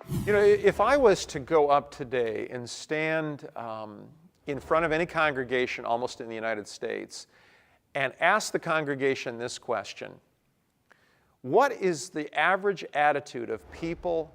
You know, if I was to go up today and stand in front of any congregation almost in the United States and ask the congregation this question: what is the average attitude of people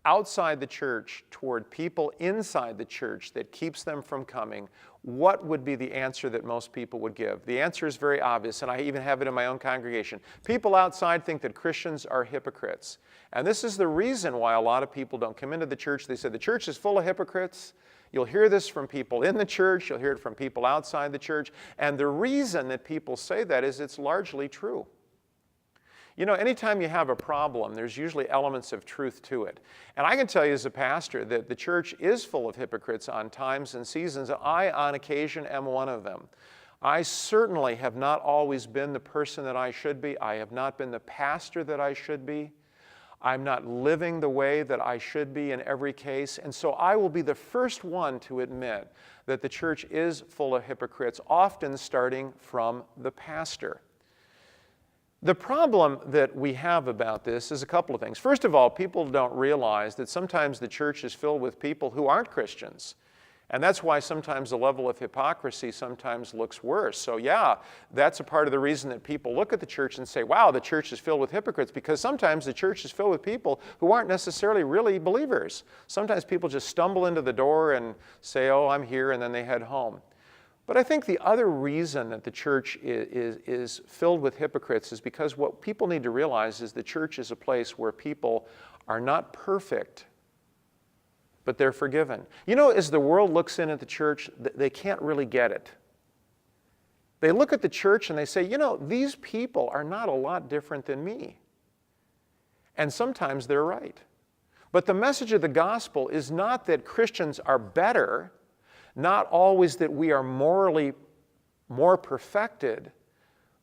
outside the church toward people inside the church that keeps them from coming? What would be the answer that most people would give? The answer is very obvious, and I even have it in my own congregation. People outside think that Christians are hypocrites. And this is the reason why a lot of people don't come into the church. They say the church is full of hypocrites. You'll hear this from people in the church. You'll hear it from people outside the church. And the reason that people say that is it's largely true. You know, anytime you have a problem, there's usually elements of truth to it. And I can tell you as a pastor that the church is full of hypocrites on times and seasons. I, on occasion, am one of them. I certainly have not always been the person that I should be. I have not been the pastor that I should be. I'm not living the way that I should be in every case. And so I will be the first one to admit that the church is full of hypocrites, often starting from the pastor. The problem that we have about this is a couple of things. First of all, people don't realize that sometimes the church is filled with people who aren't Christians. And that's why sometimes the level of hypocrisy sometimes looks worse. So yeah, that's a part of the reason that people look at the church and say, wow, the church is filled with hypocrites, because sometimes the church is filled with people who aren't necessarily really believers. Sometimes people just stumble into the door and say, oh, I'm here, and then they head home. But I think the other reason that the church is filled with hypocrites is because what people need to realize is the church is a place where people are not perfect, but they're forgiven. You know, as the world looks in at the church, they can't really get it. They look at the church and they say, you know, these people are not a lot different than me. And sometimes they're right. But the message of the gospel is not that Christians are better, not always that we are morally more perfected,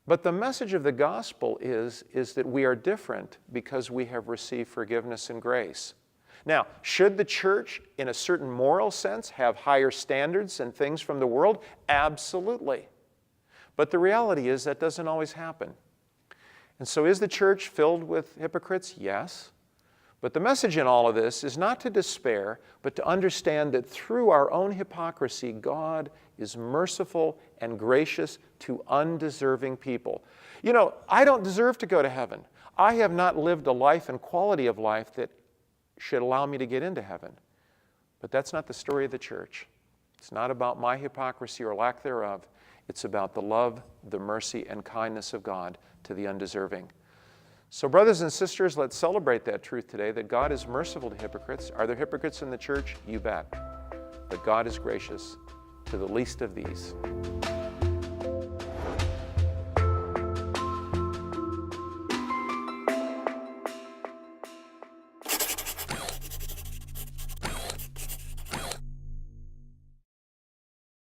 but the message of the gospel is that we are different because we have received forgiveness and grace. Now, should the church, in a certain moral sense, have higher standards and things from the world? Absolutely. But the reality is that doesn't always happen. And so is the church filled with hypocrites? Yes. But the message in all of this is not to despair, but to understand that through our own hypocrisy, God is merciful and gracious to undeserving people. You know, I don't deserve to go to heaven. I have not lived a life and quality of life that should allow me to get into heaven. But that's not the story of the church. It's not about my hypocrisy or lack thereof. It's about the love, the mercy, and kindness of God to the undeserving. So brothers and sisters, let's celebrate that truth today, that God is merciful to hypocrites. Are there hypocrites in the church? You bet. But God is gracious to the least of these.